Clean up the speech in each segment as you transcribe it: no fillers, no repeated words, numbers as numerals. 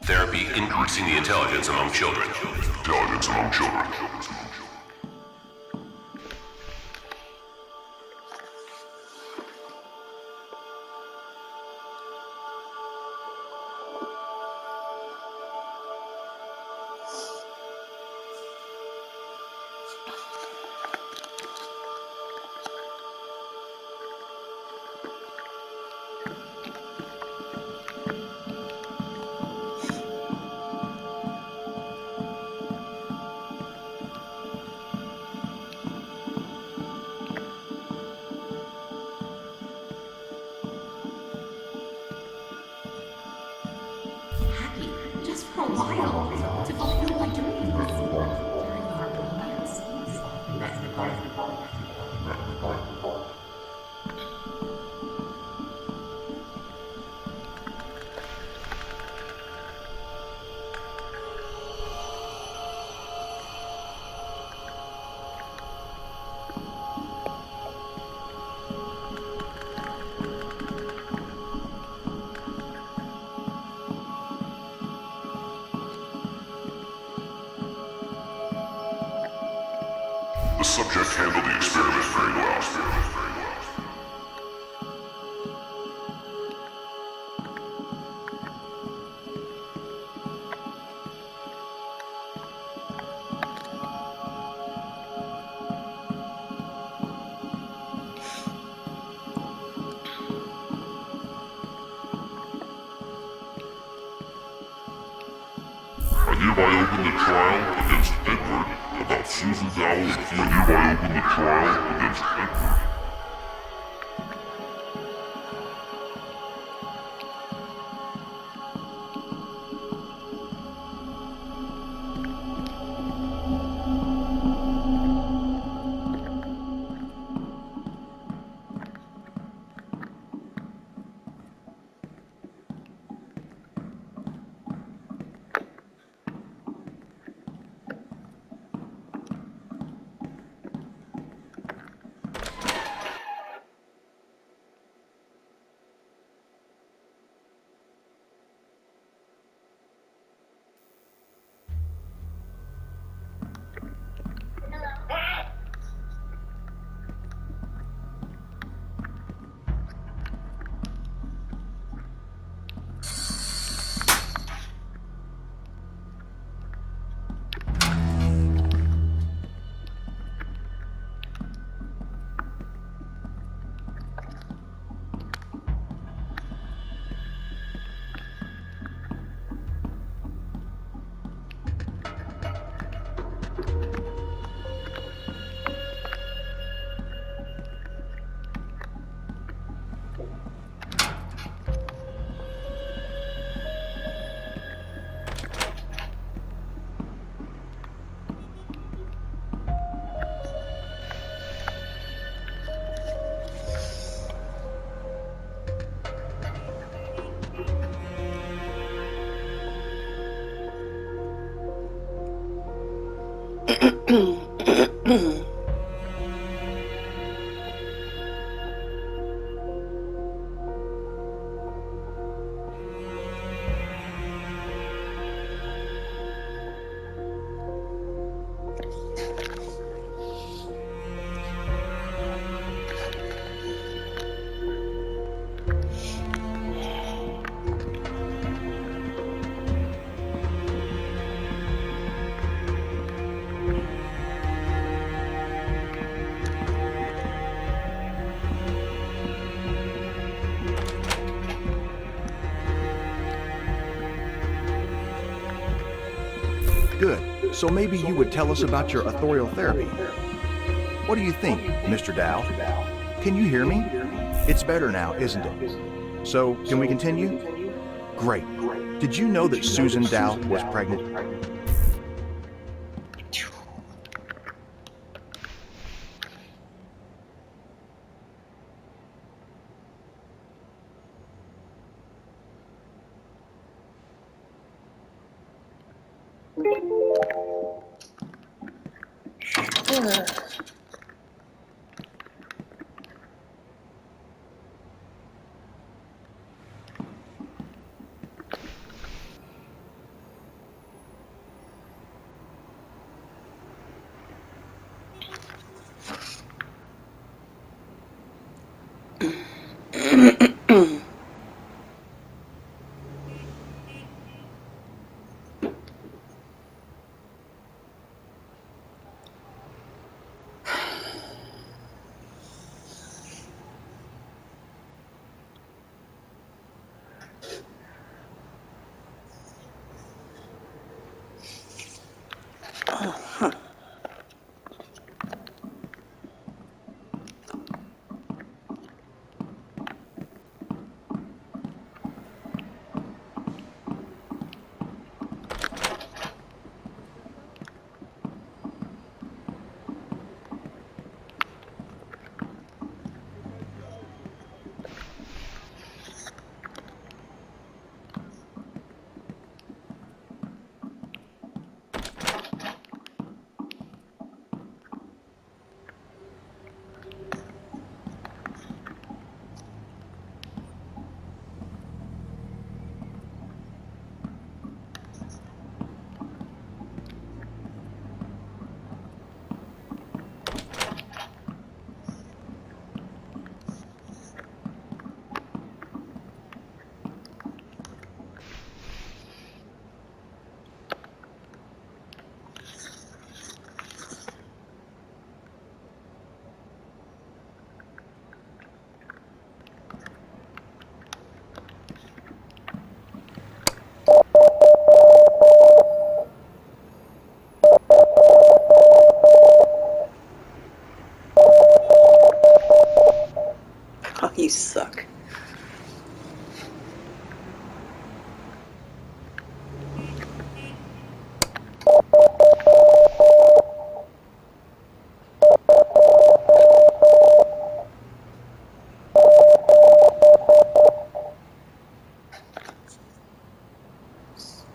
Therapy increasing the intelligence among children. Intelligence among children. Happy, just for a while, to fulfill my dreams. During our romance, that's the part. The subject handled the experiment very well. I hereby open the trial against Edward about Susan Dowell and Field. I hereby open the trial against Edward. Good. So maybe you would tell us about your authorial therapy. What do you think, Mr. Dow? Can you hear me? It's better now, isn't it? So, can we continue? Great. Did you know that Susan Dow was pregnant? Oh, you suck.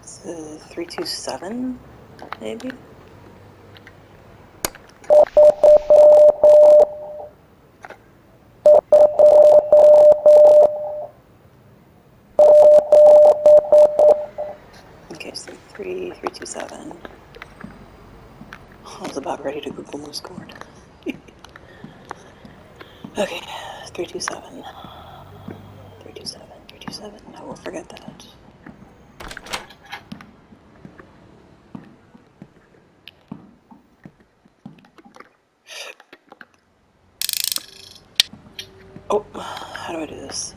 So 327, maybe? Okay, so 327. I was about ready to Google Moose Cord. Okay, 327. 327, 327. I will forget that. Oh, how do I do this?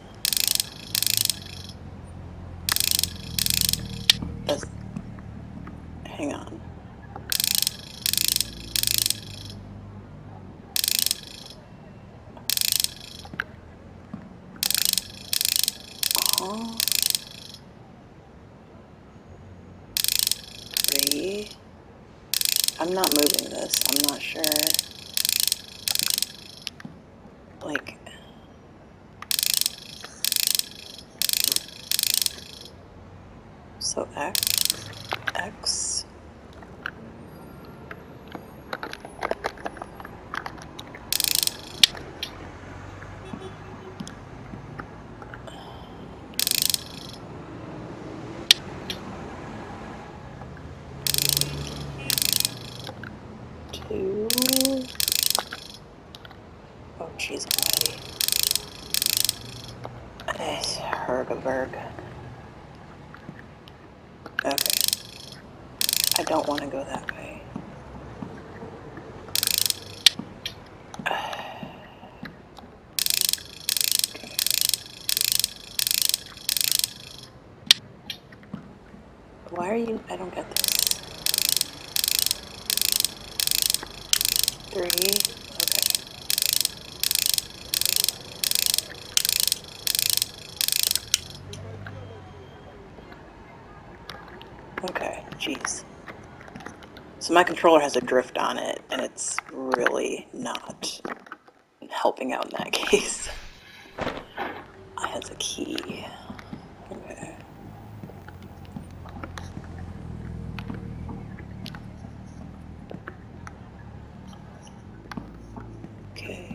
That's... Hang on. Uh-huh. 3. I'm not moving this. I'm not sure. Like... So X... 2... Oh, jeez almighty. Hergeberg. Okay. I don't want to go that way. Why are you... I don't get this. 3... Okay. Okay, jeez. So my controller has a drift on it, and it's really not helping out in that case. I has a key. Okay. Okay.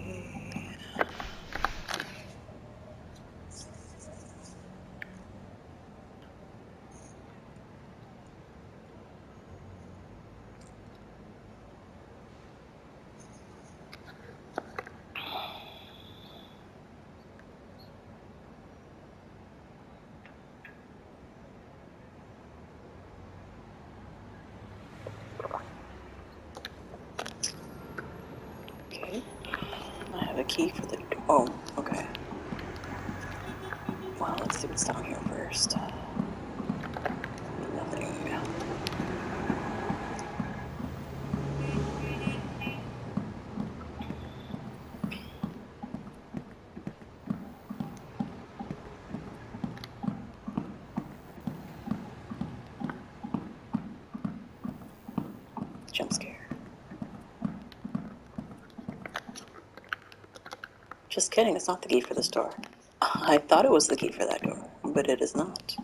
Okay. I have a key for the... Oh, okay. Well, let's see what's down here first. Nothing. Jump scare. Just kidding, it's not the key for this door. I thought it was the key for that door, but it is not.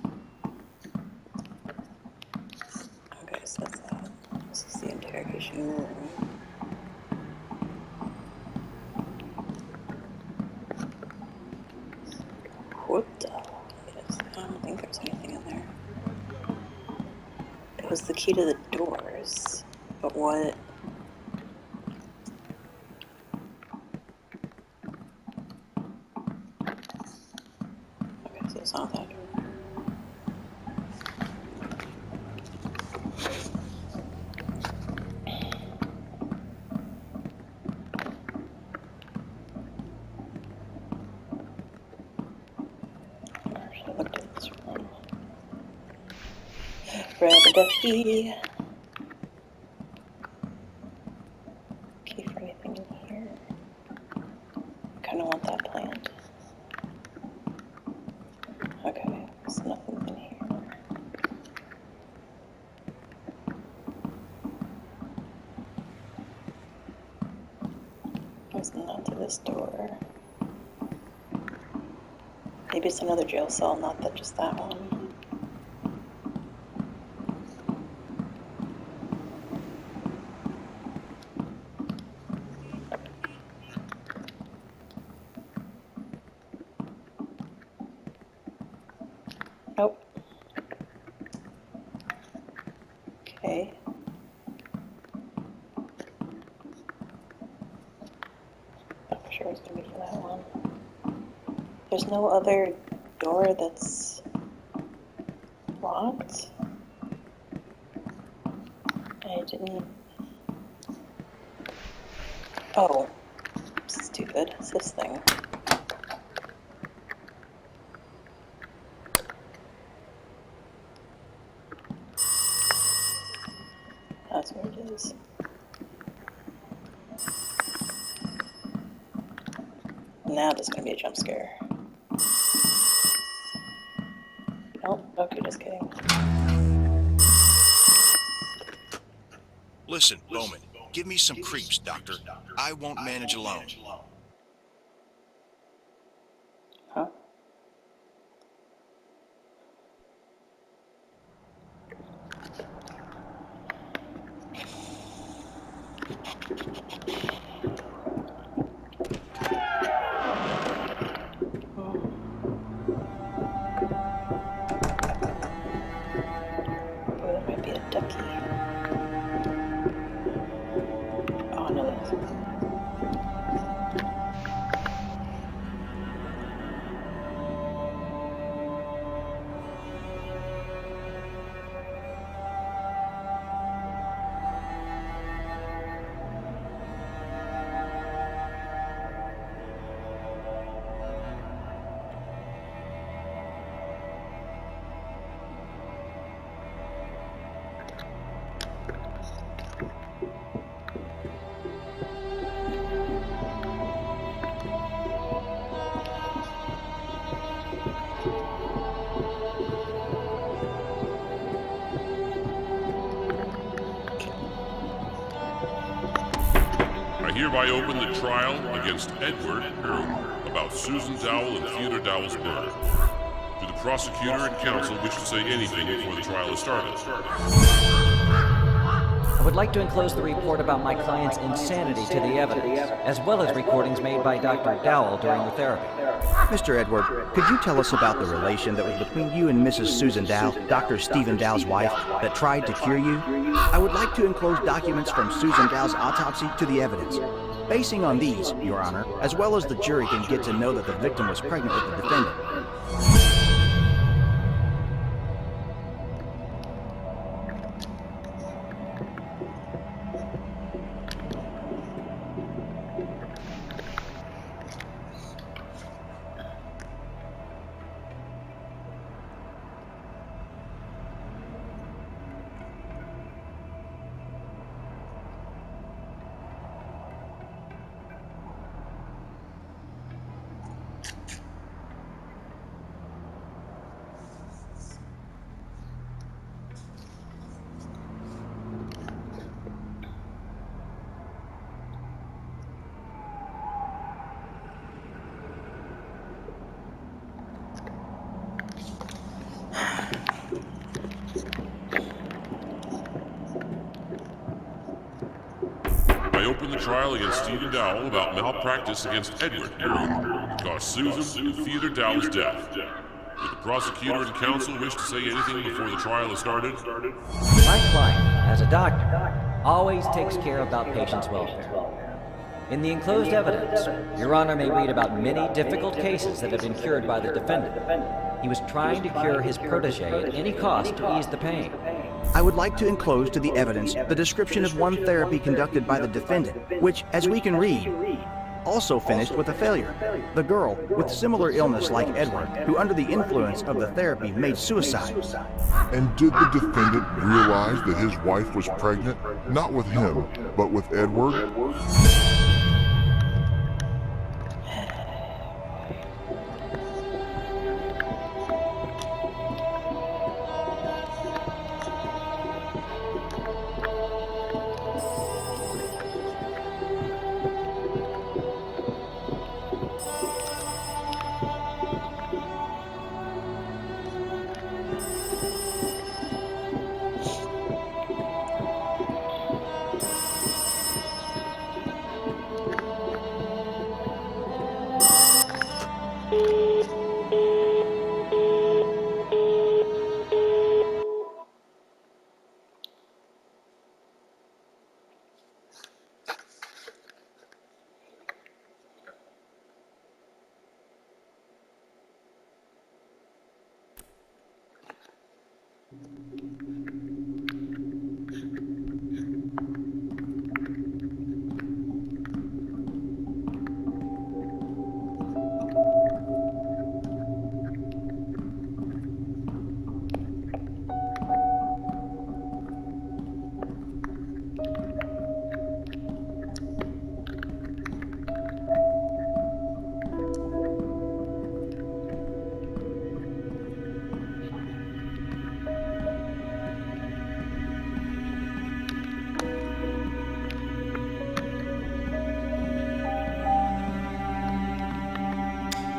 Okay, so that's that. This is the interrogation room. What the? Yes, I don't think there's anything in there. It was the key to the doors, but what? Okay, so it's not that door. I looked at this room. Rub-a-ducky. Key for anything in here. Kind of want that plant. this door. Maybe it's another jail cell, not that just that one. Nope. Okay. Not for sure it's gonna be for that one. There's no other door that's locked. I didn't. Oh, stupid. It's this thing. That's where it is. Now there's gonna be a jump scare. Oh, okay, just kidding. Listen, Bowman, give me some creeps, Doctor. I won't manage alone. Huh? Oh, that might be a ducky. Oh, no, that's... I hereby open the trial against Edward about Susan Dowell and Theodore Dowell's murder. Do the prosecutor and counsel wish to say anything before the trial is started? I would like to enclose the report about my client's insanity to the evidence, as well as recordings made by Dr. Dowell during the therapy. Mr. Edward, could you tell us about the relation that was between you and Mrs. Susan Dow, Dr. Stephen Dow's wife, that tried to cure you? I would like to enclose documents from Susan Dow's autopsy to the evidence. Basing on these, Your Honor, as well as the jury can get to know that the victim was pregnant with the defendant. I open the trial against Stephen Dowell about malpractice against Edward to cause Susan and Theodore Dowell's death. Do the prosecutor and counsel wish to say anything before the trial is started? My client, as a doctor, always takes care about patients' welfare. In the enclosed evidence, Your Honor may read about many difficult cases that have been cured by the defendant. He was trying to cure his protege at any cost to ease the pain. I would like to enclose to the evidence the description of one therapy conducted by the defendant, which, as we can read, also finished with a failure. The girl, with similar illness like Edward, who under the influence of the therapy made suicide. And did the defendant realize that his wife was pregnant, not with him, but with Edward?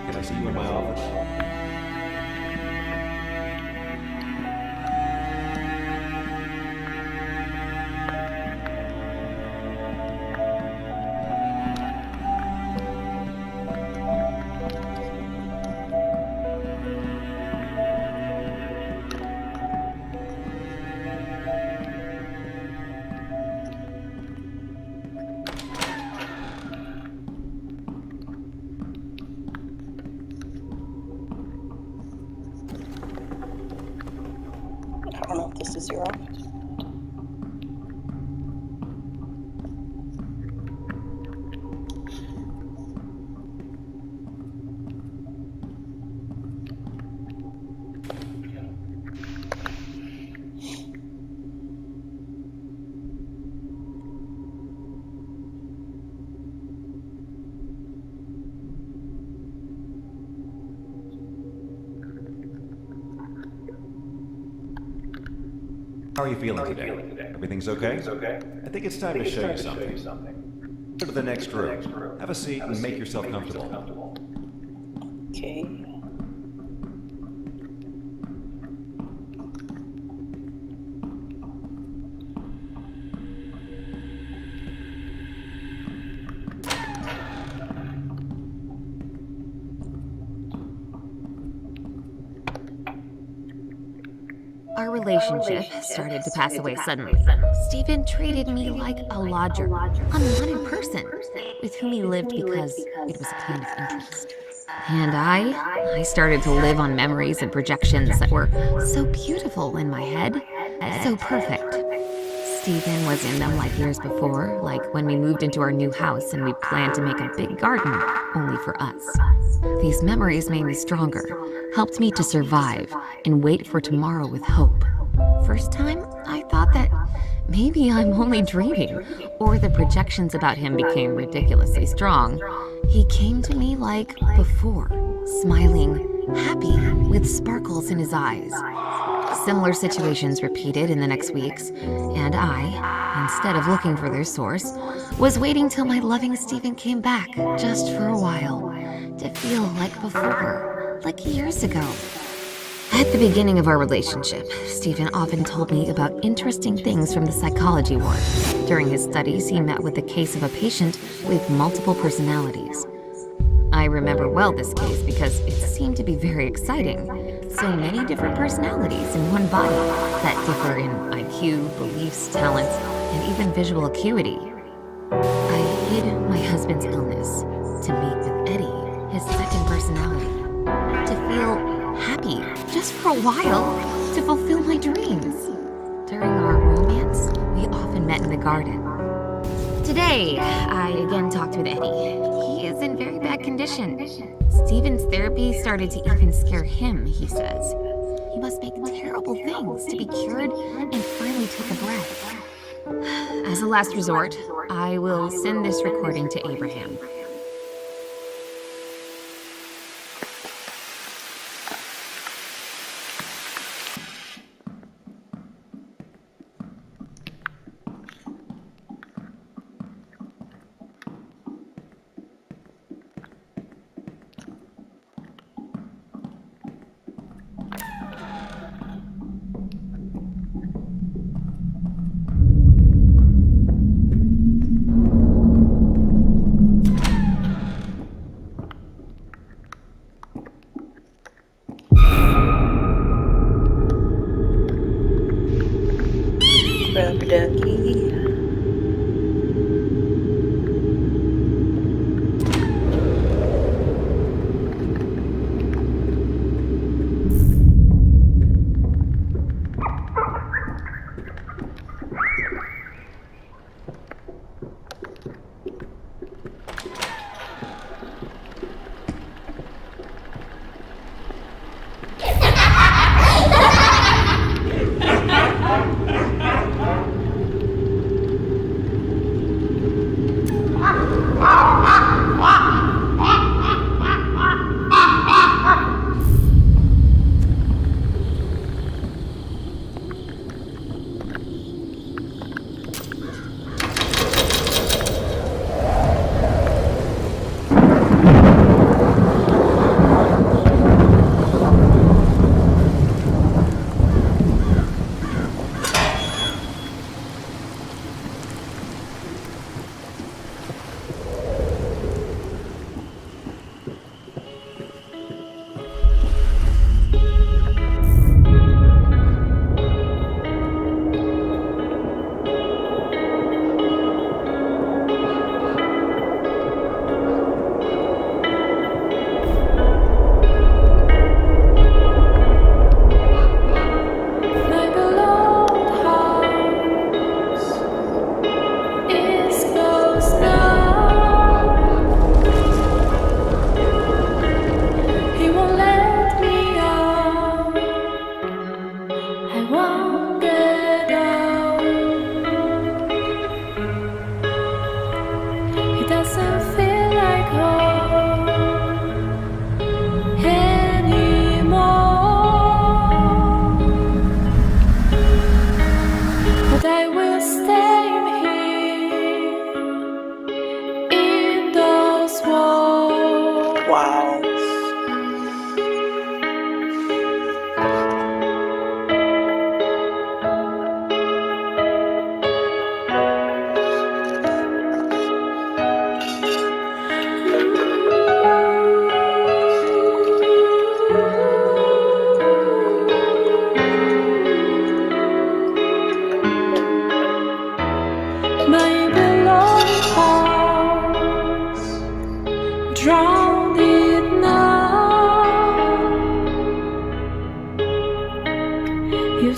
Can I see you in my office? I don't know if this is your office. How are you feeling today? Everything's okay? I think it's time to show you something. Go to the next room. Have a seat and make yourself comfortable. Okay. Our relationship started to pass away suddenly. Stephen treated me like a lodger, unwanted person with whom he lived because it was a kind of interest. And I started to live on memories and projections that were so beautiful in my head, so perfect. Stephen was in them like years before, like when we moved into our new house and we planned to make a big garden only for us. These memories made me stronger, helped me to survive and wait for tomorrow with hope. First time, I thought that maybe I'm only dreaming, or the projections about him became ridiculously strong. He came to me like before, smiling, happy, with sparkles in his eyes. Similar situations repeated in the next weeks, and I, instead of looking for their source, was waiting till my loving Stephen came back, just for a while, to feel like before, like years ago. At the beginning of our relationship, Stephen often told me about interesting things from the psychology ward. During his studies, he met with the case of a patient with multiple personalities. I remember well this case because it seemed to be very exciting. So many different personalities in one body that differ in IQ, beliefs, talents, and even visual acuity. I hid my husband's illness to meet with Eddie, his second personality, to feel happy just for a while, to fulfill my dreams. During our romance, we often met in the garden. Today, I again talked with Eddie. He is in very bad condition. Stephen's therapy started to even scare him, he says. He must make terrible things to be cured and finally take a breath. As a last resort, I will send this recording to Abraham. Rubber ducky.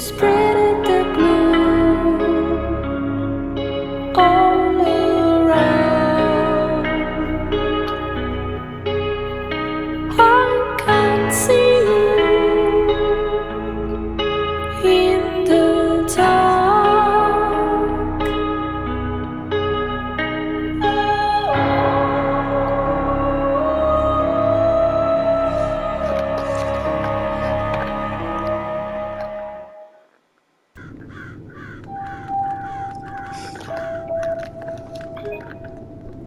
spread